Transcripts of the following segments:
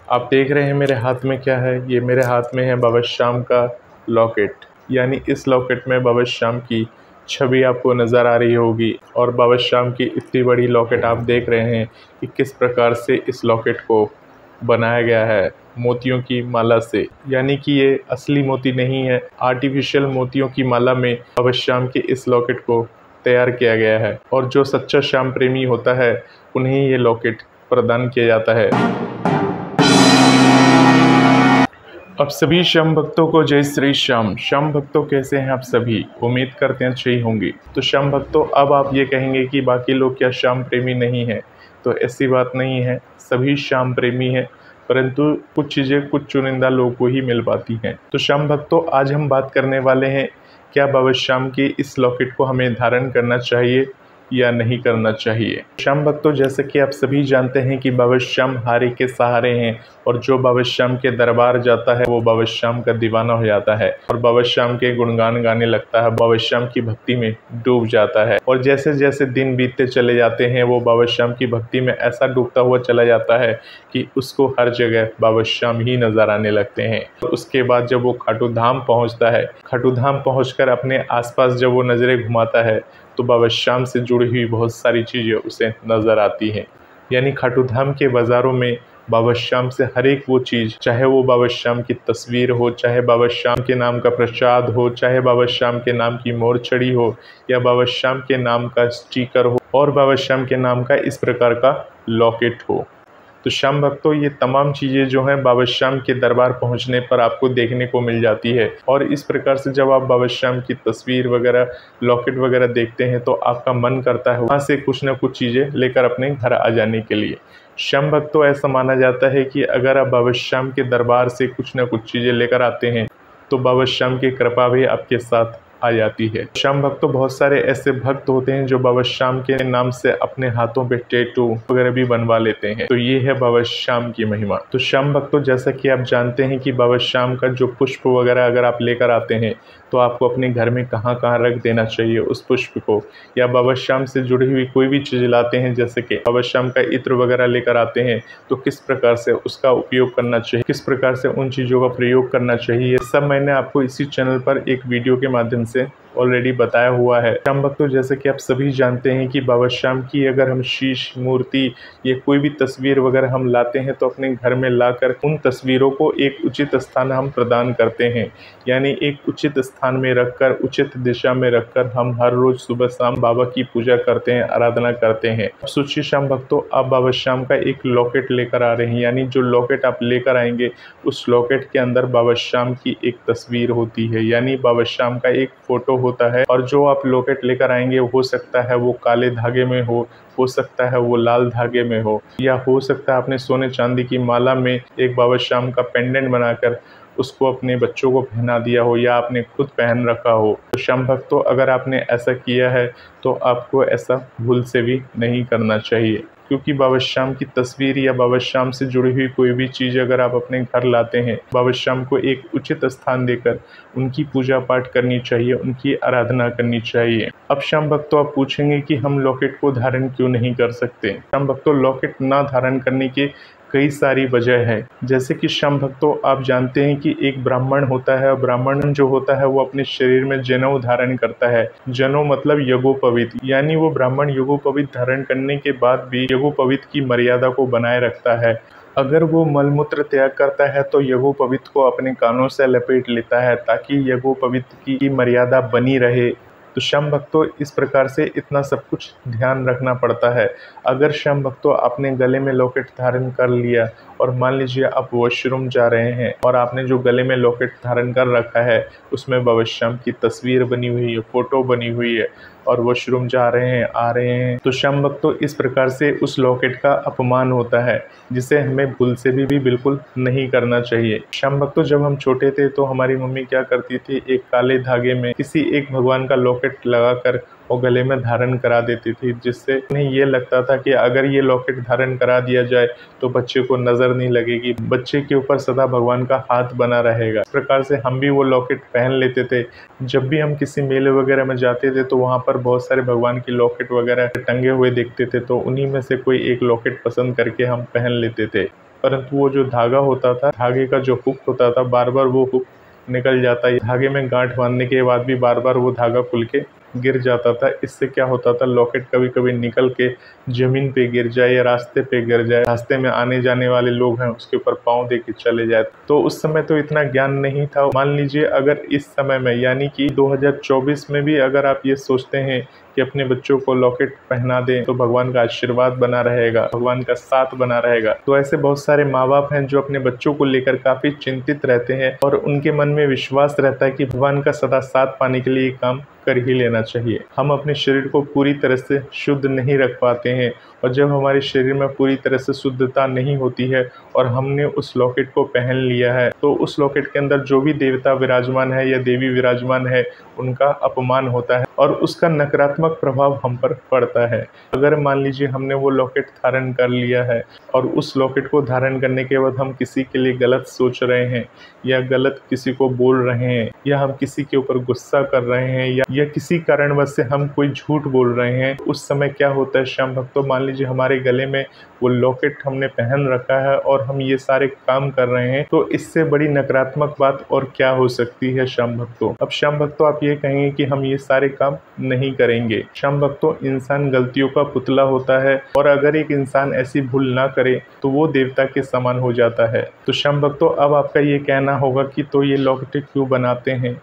आप देख रहे हैं मेरे हाथ में क्या है। ये मेरे हाथ में है बाबा श्याम का लॉकेट। यानी इस लॉकेट में बाबा श्याम की छवि आपको नज़र आ रही होगी। और बाबा श्याम की इतनी बड़ी लॉकेट आप देख रहे हैं कि किस प्रकार से इस लॉकेट को बनाया गया है मोतियों की माला से। यानी कि ये असली मोती नहीं है, आर्टिफिशियल मोतियों की माला में बाबा श्याम के इस लॉकेट को तैयार किया गया है। और जो सच्चा श्याम प्रेमी होता है उन्हें ये लॉकेट प्रदान किया जाता है। अब सभी श्याम भक्तों को जय श्री श्याम। श्याम भक्तों कैसे हैं आप सभी? उम्मीद करते हैं अच्छे होंगे। तो श्याम भक्तों, अब आप ये कहेंगे कि बाकी लोग क्या श्याम प्रेमी नहीं हैं? तो ऐसी बात नहीं है, सभी श्याम प्रेमी हैं, परंतु कुछ चीज़ें कुछ चुनिंदा लोगों को ही मिल पाती हैं। तो श्याम भक्तों, आज हम बात करने वाले हैं क्या बाबा श्याम के इस लॉकेट को हमें धारण करना चाहिए या नहीं करना चाहिए। श्याम भक्तों, जैसे कि आप सभी जानते हैं कि बाबा श्याम हारे के सहारे हैं और जो बाबा श्याम के दरबार जाता है वो बाबा श्याम का दीवाना हो जाता है और बाबा श्याम के गुणगान गाने लगता है, बाबा श्याम की भक्ति में डूब जाता है। और जैसे जैसे दिन बीतते चले जाते हैं वो बाबा श्याम की भक्ति में ऐसा डूबता हुआ चला जाता है कि उसको हर जगह बाबा श्याम ही नजर आने लगते हैं। और उसके बाद जब वो खाटू धाम पहुँचता है, खाटू धाम पहुँच अपने आसपास जब वो नज़रें घुमाता है तो बाबा श्याम से जुड़ी हुई बहुत सारी चीज़ें उसे नज़र आती हैं। यानी खाटू धाम के बाज़ारों में बाबा श्याम से हर एक वो चीज़, चाहे वो बाबा श्याम की तस्वीर हो, चाहे बाबा श्याम के नाम का प्रसाद हो, चाहे बाबा श्याम के नाम की मोर छड़ी हो, या बाबा श्याम के नाम का स्टिकर हो, और बाबा श्याम के नाम का इस प्रकार का लॉकेट हो। तो श्याम भक्तों, ये तमाम चीज़ें जो हैं बाबा श्याम के दरबार पहुंचने पर आपको देखने को मिल जाती है। और इस प्रकार से जब आप बाबा श्याम की तस्वीर वगैरह, लॉकेट वगैरह देखते हैं तो आपका मन करता है वहाँ से कुछ ना कुछ चीज़ें लेकर अपने घर आ जाने के लिए। श्याम भक्तों, ऐसा माना जाता है कि अगर आप बाबा श्याम के दरबार से कुछ ना कुछ चीज़ें लेकर आते हैं तो बाबा श्याम की कृपा भी आपके साथ आ जाती है। श्याम भक्तों, बहुत सारे ऐसे भक्त होते हैं जो बाबा श्याम के नाम से अपने हाथों पे टैटू वगैरह भी बनवा लेते हैं। तो ये है बाबा श्याम की महिमा। तो श्याम भक्तों, जैसा कि आप जानते हैं कि बाबा श्याम का जो पुष्प वगैरह अगर आप लेकर आते हैं तो आपको अपने घर में कहाँ कहाँ रख देना चाहिए उस पुष्प को। या बाबा श्याम से जुड़ी हुई कोई भी चीज़ लाते हैं, जैसे कि बाबा श्याम का इत्र वगैरह लेकर आते हैं तो किस प्रकार से उसका उपयोग करना चाहिए, किस प्रकार से उन चीज़ों का प्रयोग करना चाहिए, सब मैंने आपको इसी चैनल पर एक वीडियो के माध्यम से ऑलरेडी बताया हुआ है। श्याम भक्तों, जैसे कि आप सभी जानते हैं कि बाबा श्याम की अगर हम शीश, मूर्ति या कोई भी तस्वीर वगैरह हम लाते हैं तो अपने घर में लाकर उन तस्वीरों को एक उचित स्थान हम प्रदान करते हैं। यानी एक उचित स्थान में रखकर, उचित दिशा में रखकर हम हर रोज सुबह शाम बाबा की पूजा करते हैं, आराधना करते हैं। अब सोचिए श्याम भक्तों, आप बाबा श्याम का एक लॉकेट लेकर आ रहे हैं। यानी जो लॉकेट आप लेकर आएंगे उस लॉकेट के अंदर बाबा श्याम की एक तस्वीर होती है, यानी बाबा श्याम का एक फोटो होता है। और जो आप लॉकेट लेकर आएंगे हो सकता है वो काले धागे में हो सकता है वो लाल धागे में हो, या हो सकता है आपने सोने चांदी की माला में एक बाबा श्याम का पेंडेंट बनाकर उसको अपने बच्चों को पहना दिया हो, या आपने खुद पहन रखा हो। तो श्याम भक्तों, अगर आपने ऐसा किया है तो आपको ऐसा भूल से भी नहीं करना चाहिए, क्योंकि बाबा श्याम की तस्वीर या बाबा श्याम से जुड़ी हुई कोई भी चीज़ अगर आप अपने घर लाते हैं, बाबा श्याम को एक उचित स्थान देकर उनकी पूजा पाठ करनी चाहिए, उनकी आराधना करनी चाहिए। अब श्याम भक्तों, आप पूछेंगे कि हम लॉकेट को धारण क्यों नहीं कर सकते। श्याम भक्तों, लॉकेट ना धारण करने के कई सारी वजह है। जैसे कि श्याम भक्तों, आप जानते हैं कि एक ब्राह्मण होता है, ब्राह्मण जो होता है वो अपने शरीर में जनेऊ धारण करता है। जनेऊ मतलब यज्ञोपवीत, यानी वो ब्राह्मण यज्ञोपवीत धारण करने के बाद भी यज्ञोपवीत की मर्यादा को बनाए रखता है। अगर वो मलमूत्र त्याग करता है तो यज्ञोपवीत को अपने कानों से लपेट लेता है ताकि यज्ञोपवीत की मर्यादा बनी रहे। तो श्याम भक्तों, इस प्रकार से इतना सब कुछ ध्यान रखना पड़ता है। अगर श्याम भक्तों आपने गले में लॉकेट धारण कर लिया और मान लीजिए आप वॉशरूम जा रहे हैं और आपने जो गले में लॉकेट धारण कर रखा है उसमें बाबा श्याम की तस्वीर बनी हुई है, फोटो बनी हुई है, और वॉशरूम जा रहे हैं, आ रहे हैं, तो श्याम भक्तों इस प्रकार से उस लॉकेट का अपमान होता है, जिसे हमें भूल से भी बिल्कुल नहीं करना चाहिए। श्याम भक्तों, जब हम छोटे थे तो हमारी मम्मी क्या करती थी, एक काले धागे में किसी एक भगवान का लॉकेट लगाकर और गले में धारण करा देती थी, जिससे उन्हें ये लगता था कि अगर ये लॉकेट धारण करा दिया जाए तो बच्चे को नजर नहीं लगेगी, बच्चे के ऊपर सदा भगवान का हाथ बना रहेगा। इस प्रकार से हम भी वो लॉकेट पहन लेते थे। जब भी हम किसी मेले वगैरह में जाते थे तो वहाँ पर बहुत सारे भगवान की लॉकेट वगैरह टंगे हुए देखते थे, तो उन्हीं में से कोई एक लॉकेट पसंद करके हम पहन लेते थे। परंतु वो जो धागा होता था, धागे का जो हुक होता था, बार बार वो हुक निकल जाता है। धागे में गांठ बांधने के बाद भी बार बार वो धागा खुल के गिर जाता था। इससे क्या होता था, लॉकेट कभी कभी निकल के जमीन पे गिर जाए या रास्ते पे गिर जाए, रास्ते में आने जाने वाले लोग हैं उसके ऊपर पाँव दे के चले जाए। तो उस समय तो इतना ज्ञान नहीं था। मान लीजिए अगर इस समय में यानी कि 2024 में भी अगर आप ये सोचते हैं कि अपने बच्चों को लॉकेट पहना दें तो भगवान का आशीर्वाद बना रहेगा, भगवान का साथ बना रहेगा, तो ऐसे बहुत सारे माँ बाप हैं जो अपने बच्चों को लेकर काफी चिंतित रहते हैं और उनके मन में विश्वास रहता है कि भगवान का सदा साथ पाने के लिए काम कर ही लेना चाहिए। हम अपने शरीर को पूरी तरह से शुद्ध नहीं रख पाते हैं और जब हमारे शरीर में पूरी तरह से शुद्धता नहीं होती है और हमने उस लॉकेट को पहन लिया है तो उस लॉकेट के अंदर जो भी देवता विराजमान है या देवी विराजमान है उनका अपमान होता है और उसका नकारात्मक प्रभाव हम पर पड़ता है। अगर मान लीजिए हमने वो लॉकेट धारण कर लिया है और उस लॉकेट को धारण करने के बाद हम किसी के लिए गलत सोच रहे हैं या गलत किसी को बोल रहे हैं या हम किसी के ऊपर गुस्सा कर रहे हैं या किसी कारणवश से हम कोई झूठ बोल रहे हैं, उस समय क्या होता है श्याम भक्तों, मान लीजिए हमारे गले में वो लॉकेट हमने पहन रखा है और हम ये सारे काम कर रहे हैं, तो इससे बड़ी नकारात्मक बात और क्या हो सकती है श्याम भक्तों। अब श्याम भक्तों आप ये कहेंगे कि हम ये सारे काम नहीं करेंगे। श्याम भक्तों, इंसान गलतियों का पुतला होता है और अगर एक इंसान ऐसी भूल ना करे तो वो देवता के समान हो जाता है। तो श्याम भक्तों, अब आपका ये कहना होगा कि तो ये लॉकेट क्यों बनाते हैं,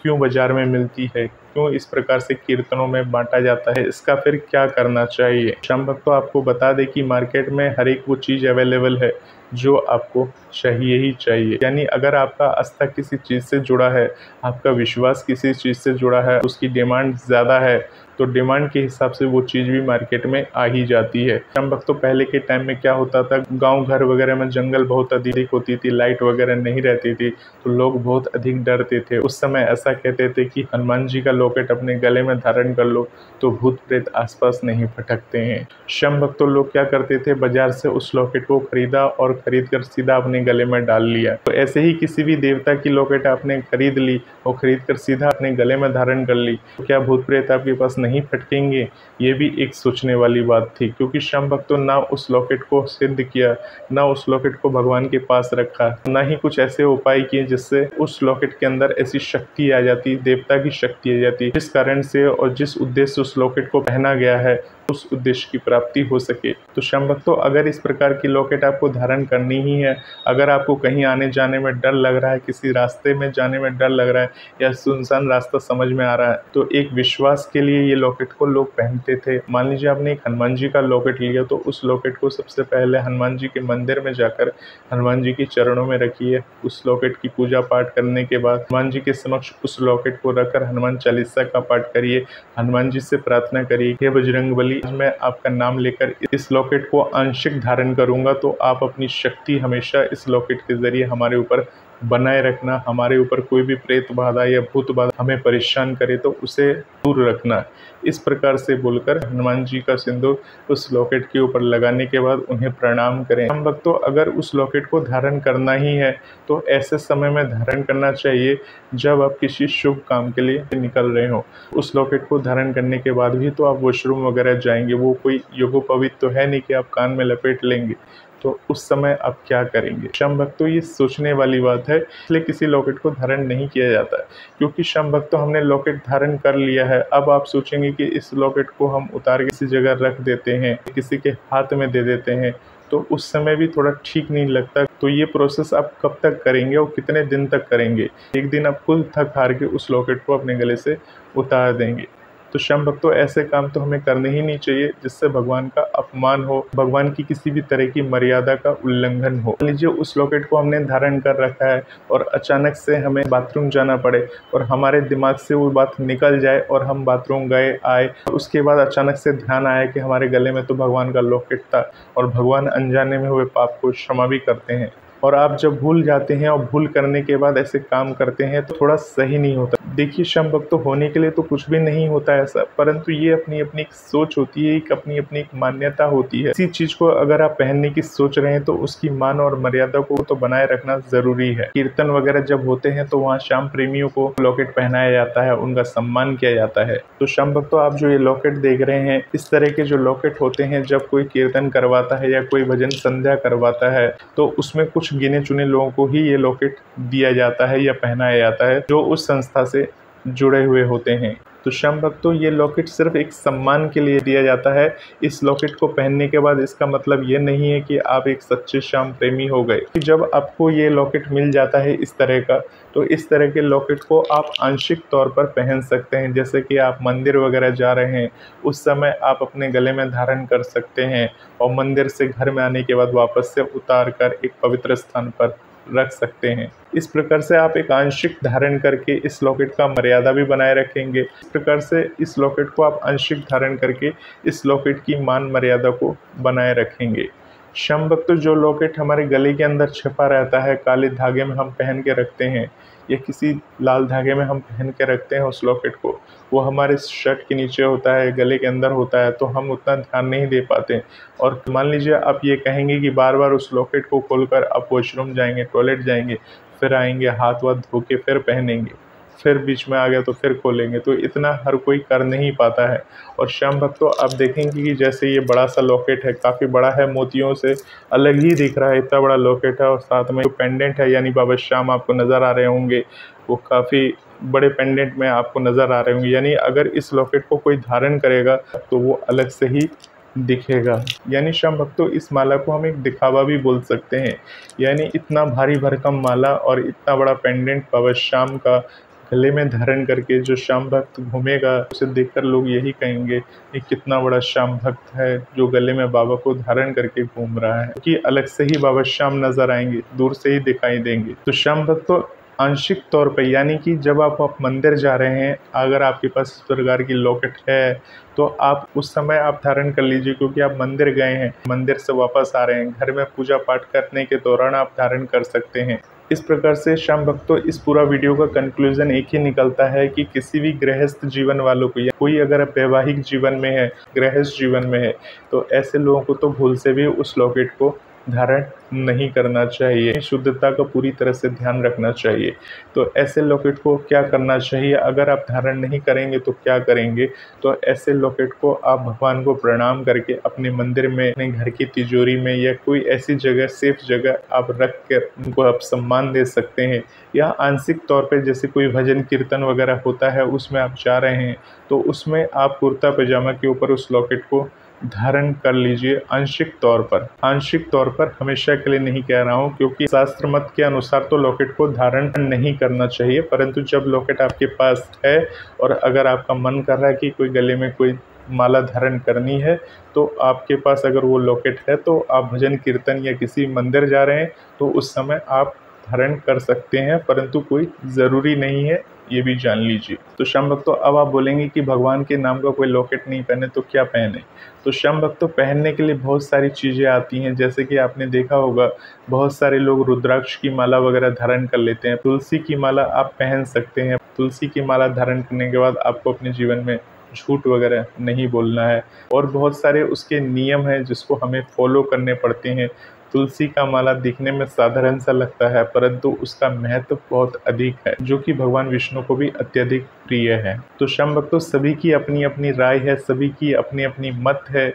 क्यों बाजार में मिलती है, क्यों इस प्रकार से कीर्तनों में बांटा जाता है, इसका फिर क्या करना चाहिए। श्याम भक्तों, आपको बता दें कि मार्केट में हर एक वो चीज़ अवेलेबल है जो आपको चाहिए ही चाहिए। यानी अगर आपका आस्था किसी चीज़ से जुड़ा है, आपका विश्वास किसी चीज़ से जुड़ा है, उसकी डिमांड ज़्यादा है तो डिमांड के हिसाब से वो चीज़ भी मार्केट में आ ही जाती है। श्याम भक्तों, पहले के टाइम में क्या होता था, गांव घर वगैरह में जंगल बहुत अधिक होती थी, लाइट वगैरह नहीं रहती थी तो लोग बहुत अधिक डरते थे। उस समय ऐसा कहते थे कि हनुमान जी का लॉकेट अपने गले में धारण कर लो तो भूत प्रेत आसपास नहीं भटकते हैं। श्याम भक्तों, लोग क्या करते थे, बाजार से उस लॉकेट को खरीदा और खरीद कर सीधा अपने गले में डाल लिया। तो ऐसे ही किसी भी देवता की लॉकेट आपने खरीद ली और खरीद कर सीधा अपने गले में धारण कर ली तो क्या भूत प्रेत आपके पास नहीं फटकेंगे? ये भी एक सोचने वाली बात थी, क्योंकि श्याम भक्तों ना उस लॉकेट को सिद्ध किया, ना उस लॉकेट को भगवान के पास रखा, ना ही कुछ ऐसे उपाय किए जिससे उस लॉकेट के अंदर ऐसी शक्ति आ जाती, देवता की शक्ति आ जाती, जिस कारण से और जिस उद्देश्य उस लॉकेट को पहना गया है उस उद्देश्य की प्राप्ति हो सके। तो श्याम भक्तों, अगर इस प्रकार की लॉकेट आपको धारण करनी ही है, अगर आपको कहीं आने जाने में डर लग रहा है, किसी रास्ते में जाने में डर लग रहा है या सुनसान रास्ता समझ में आ रहा है, तो एक विश्वास के लिए ये लॉकेट को लोग पहनते थे। मान लीजिए आपने एक हनुमान जी का लॉकेट लिया तो उस लॉकेट को सबसे पहले हनुमान जी के मंदिर में जाकर हनुमान जी के चरणों में रखिए। उस लॉकेट की पूजा पाठ करने के बाद हनुमान जी के समक्ष उस लॉकेट को रखकर हनुमान चालीसा का पाठ करिए, हनुमान जी से प्रार्थना करिए, हे बजरंगबली, मैं आपका नाम लेकर इस लॉकेट को आंशिक धारण करूंगा तो आप अपनी शक्ति हमेशा इस लॉकेट के जरिए हमारे ऊपर बनाए रखना। हमारे ऊपर कोई भी प्रेत बाधा या भूत बाधा हमें परेशान करे तो उसे दूर रखना। इस प्रकार से बोलकर हनुमान जी का सिंदूर उस लॉकेट के ऊपर लगाने के बाद उन्हें प्रणाम करें। हम भक्तों, अगर उस लॉकेट को धारण करना ही है तो ऐसे समय में धारण करना चाहिए जब आप किसी शुभ काम के लिए निकल रहे हो। उस लॉकेट को धारण करने के बाद भी तो आप वॉशरूम वगैरह जाएंगे, वो कोई योगोपवीत तो है नहीं कि आप कान में लपेट लेंगे, तो उस समय आप क्या करेंगे। श्याम भक्तों, ये सोचने वाली बात है, इसलिए किसी लॉकेट को धारण नहीं किया जाता है, क्योंकि श्याम भक्तों हमने लॉकेट धारण कर लिया है। अब आप सोचेंगे कि इस लॉकेट को हम उतार के किसी जगह रख देते हैं, किसी के हाथ में दे देते हैं, तो उस समय भी थोड़ा ठीक नहीं लगता। तो ये प्रोसेस आप कब तक करेंगे और कितने दिन तक करेंगे? एक दिन आप खुद थक हार के उस लॉकेट को अपने गले से उतार देंगे। तो श्याम भक्तों, ऐसे काम तो हमें करने ही नहीं चाहिए जिससे भगवान का अपमान हो, भगवान की किसी भी तरह की मर्यादा का उल्लंघन हो। लीजिए उस लॉकेट को हमने धारण कर रखा है और अचानक से हमें बाथरूम जाना पड़े और हमारे दिमाग से वो बात निकल जाए और हम बाथरूम गए आए, उसके बाद अचानक से ध्यान आया कि हमारे गले में तो भगवान का लॉकेट था और भगवान अनजाने में हुए पाप को क्षमा भी करते हैं। और आप जब भूल जाते हैं और भूल करने के बाद ऐसे काम करते हैं तो थोड़ा सही नहीं होता। देखिए शम भक्त होने के लिए तो कुछ भी नहीं होता है ऐसा, परंतु ये अपनी अपनी एक सोच होती है, एक अपनी अपनी एक मान्यता होती है। इसी चीज को अगर आप पहनने की सोच रहे हैं तो उसकी मान और मर्यादा को तो बनाए रखना जरूरी है। कीर्तन वगैरह जब होते हैं तो वहाँ श्याम प्रेमियों को लॉकेट पहनाया जाता है, उनका सम्मान किया जाता है। तो श्याम भक्तों, आप जो ये लॉकेट देख रहे हैं, इस तरह के जो लॉकेट होते हैं जब कोई कीर्तन करवाता है या कोई भजन संध्या करवाता है तो उसमें कुछ गिने चुने लोगों को ही ये लॉकेट दिया जाता है या पहनाया जाता है जो उस संस्था से जुड़े हुए होते हैं। तो श्याम भक्तों, ये लॉकेट सिर्फ एक सम्मान के लिए दिया जाता है। इस लॉकेट को पहनने के बाद इसका मतलब ये नहीं है कि आप एक सच्चे श्याम प्रेमी हो गए। जब आपको ये लॉकेट मिल जाता है इस तरह का, तो इस तरह के लॉकेट को आप आंशिक तौर पर पहन सकते हैं। जैसे कि आप मंदिर वगैरह जा रहे हैं उस समय आप अपने गले में धारण कर सकते हैं और मंदिर से घर में आने के बाद वापस से उतार कर एक पवित्र स्थान पर रख सकते हैं। इस प्रकार से आप एक आंशिक धारण करके इस लॉकेट का मर्यादा भी बनाए रखेंगे। इस प्रकार से इस लॉकेट को आप आंशिक धारण करके इस लॉकेट की मान मर्यादा को बनाए रखेंगे। श्याम भक्तों, जो लॉकेट हमारे गले के अंदर छिपा रहता है, काले धागे में हम पहन के रखते हैं या किसी लाल धागे में हम पहन के रखते हैं उस लॉकेट को, वो हमारे शर्ट के नीचे होता है, गले के अंदर होता है, तो हम उतना ध्यान नहीं दे पाते। और मान लीजिए आप ये कहेंगे कि बार बार उस लॉकेट को खोलकर आप वॉशरूम जाएंगे, टॉयलेट जाएंगे, फिर आएंगे, हाथ वाथ धो के फिर पहनेंगे, फिर बीच में आ गया तो फिर खोलेंगे, तो इतना हर कोई कर नहीं पाता है। और श्याम भक्तों, आप देखेंगे कि जैसे ये बड़ा सा लॉकेट है, काफ़ी बड़ा है, मोतियों से अलग ही दिख रहा है, इतना बड़ा लॉकेट है। और साथ में जो पेंडेंट है यानी बाबा श्याम आपको नज़र आ रहे होंगे, वो काफ़ी बड़े पेंडेंट में आपको नज़र आ रहे होंगे। यानी अगर इस लॉकेट को कोई धारण करेगा तो वो अलग से ही दिखेगा। यानी श्याम भक्तों, इस माला को हम एक दिखावा भी बोल सकते हैं। यानी इतना भारी भरकम माला और इतना बड़ा पेंडेंट बाबा श्याम का गले में धारण करके जो श्याम भक्त घूमेगा, उसे देखकर लोग यही कहेंगे कि कितना बड़ा श्याम भक्त है जो गले में बाबा को धारण करके घूम रहा है। कि अलग से ही बाबा श्याम नजर आएंगे, दूर से ही दिखाई देंगे। तो श्याम भक्तों, आंशिक तौर पे यानी कि जब आप मंदिर जा रहे हैं, अगर आपके पास इस प्रकार की लॉकेट है तो आप उस समय आप धारण कर लीजिए, क्योंकि आप मंदिर गए हैं, मंदिर से वापस आ रहे हैं, घर में पूजा पाठ करने के दौरान आप धारण कर सकते हैं। इस प्रकार से श्याम भक्तों, इस पूरा वीडियो का कंक्लूजन एक ही निकलता है कि किसी भी गृहस्थ जीवन वालों को या कोई अगर वैवाहिक जीवन में है, गृहस्थ जीवन में है, तो ऐसे लोगों को तो भूल से भी उस लॉकेट को धारण नहीं करना चाहिए। शुद्धता का पूरी तरह से ध्यान रखना चाहिए। तो ऐसे लॉकेट को क्या करना चाहिए, अगर आप धारण नहीं करेंगे तो क्या करेंगे? तो ऐसे लॉकेट को आप भगवान को प्रणाम करके अपने मंदिर में, अपने घर की तिजोरी में या कोई ऐसी जगह, सेफ जगह आप रख कर उनको आप सम्मान दे सकते हैं। या आंशिक तौर पे जैसे कोई भजन कीर्तन वगैरह होता है, उसमें आप जा रहे हैं तो उसमें आप कुर्ता पैजामा के ऊपर उस लॉकेट को धारण कर लीजिए। आंशिक तौर पर, हमेशा के लिए नहीं कह रहा हूँ, क्योंकि शास्त्र मत के अनुसार तो लॉकेट को धारण नहीं करना चाहिए। परंतु जब लॉकेट आपके पास है और अगर आपका मन कर रहा है कि कोई गले में कोई माला धारण करनी है, तो आपके पास अगर वो लॉकेट है तो आप भजन कीर्तन या किसी मंदिर जा रहे हैं तो उस समय आप धारण कर सकते हैं, परंतु कोई ज़रूरी नहीं है, ये भी जान लीजिए। तो श्याम भक्तों, अब आप बोलेंगे कि भगवान के नाम का कोई लॉकेट नहीं पहने तो क्या पहने? तो श्याम भक्तों, पहनने के लिए बहुत सारी चीज़ें आती हैं। जैसे कि आपने देखा होगा, बहुत सारे लोग रुद्राक्ष की माला वगैरह धारण कर लेते हैं। तुलसी की माला आप पहन सकते हैं। तुलसी की माला धारण करने के बाद आपको अपने जीवन में झूठ वगैरह नहीं बोलना है, और बहुत सारे उसके नियम हैं जिसको हमें फॉलो करने पड़ते हैं। तुलसी का माला दिखने में साधारण सा लगता है, परंतु उसका महत्व बहुत अधिक है, जो कि भगवान विष्णु को भी अत्यधिक प्रिय है। तो श्याम भक्तों, सभी की अपनी अपनी राय है, सभी की अपनी अपनी मत है।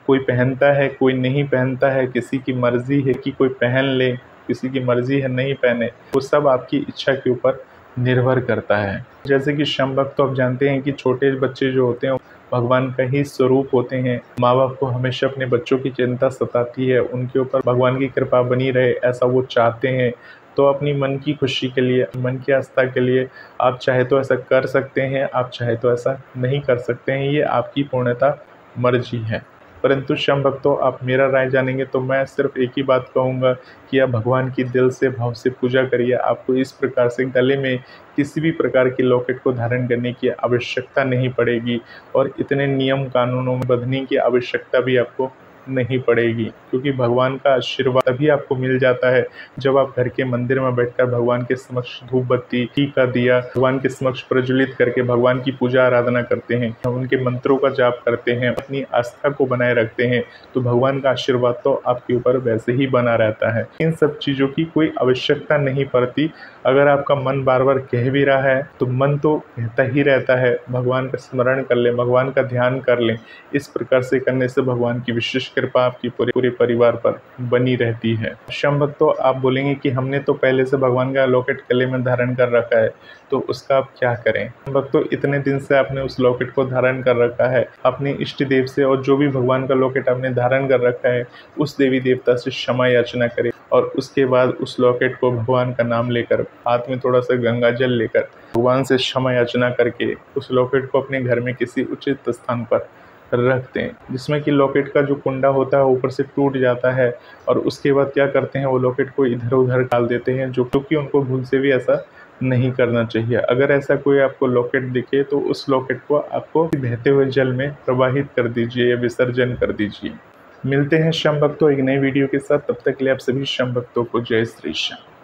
कोई पहनता है, कोई नहीं पहनता है, किसी की मर्जी है कि कोई पहन ले, किसी की मर्जी है नहीं पहने। वो सब आपकी इच्छा के ऊपर निर्भर करता है। जैसे कि श्याम भक्तों, आप जानते हैं कि छोटे बच्चे जो होते हैं भगवान का ही स्वरूप होते हैं। माँ बाप को हमेशा अपने बच्चों की चिंता सताती है, उनके ऊपर भगवान की कृपा बनी रहे ऐसा वो चाहते हैं। तो अपनी मन की खुशी के लिए, मन की आस्था के लिए आप चाहे तो ऐसा कर सकते हैं, आप चाहे तो ऐसा नहीं कर सकते हैं, ये आपकी पूर्णतः मर्जी है। परंतु श्याम भक्तों, आप मेरा राय जानेंगे तो मैं सिर्फ एक ही बात कहूँगा कि आप भगवान की दिल से, भाव से पूजा करिए। आपको इस प्रकार से गले में किसी भी प्रकार की लॉकेट को धारण करने की आवश्यकता नहीं पड़ेगी, और इतने नियम कानूनों में बंधने की आवश्यकता भी आपको नहीं पड़ेगी, क्योंकि भगवान का आशीर्वाद तभी आपको मिल जाता है जब आप घर के मंदिर में बैठकर भगवान के समक्ष धूप बत्ती घी का दिया भगवान के समक्ष प्रज्वलित करके भगवान की पूजा आराधना करते हैं, उनके मंत्रों का जाप करते हैं, अपनी आस्था को बनाए रखते हैं, तो भगवान का आशीर्वाद तो आपके ऊपर वैसे ही बना रहता है। इन सब चीज़ों की कोई आवश्यकता नहीं पड़ती। अगर आपका मन बार बार कह भी रहा है तो मन तो कहता ही रहता है, भगवान का स्मरण कर लें, भगवान का ध्यान कर लें। इस प्रकार से करने से भगवान की विशेष कृपा आपकी पूरे परिवार पर बनी रहती है। शम भक्तों, आप बोलेंगे कि हमने तो पहले से भगवान का लॉकेट गले में धारण कर रखा है, तो उसका आप क्या करें। भक्तों, इतने दिन से आपने उस लॉकेट को धारण कर रखा है, अपने इष्ट देव से और जो भी भगवान का लॉकेट आपने धारण कर रखा है उस देवी देवता से क्षमा याचना करें, और उसके बाद उस लॉकेट को भगवान का नाम लेकर हाथ में थोड़ा सा गंगा जल लेकर भगवान से क्षमा याचना करके उस लॉकेट को अपने घर में किसी उचित स्थान पर रख दें, जिसमें कि लॉकेट का जो कुंडा होता है ऊपर से टूट जाता है, और उसके बाद क्या करते हैं वो लॉकेट को इधर उधर डाल देते हैं, जो कि उनको भूल से भी ऐसा नहीं करना चाहिए। अगर ऐसा कोई आपको लॉकेट दिखे तो उस लॉकेट को आपको बहते हुए जल में प्रवाहित कर दीजिए या विसर्जन कर दीजिए। मिलते हैं शम भक्तों एक नई वीडियो के साथ, तब तक के लिए आप सभी शम भक्तों को जय श्री श्याम।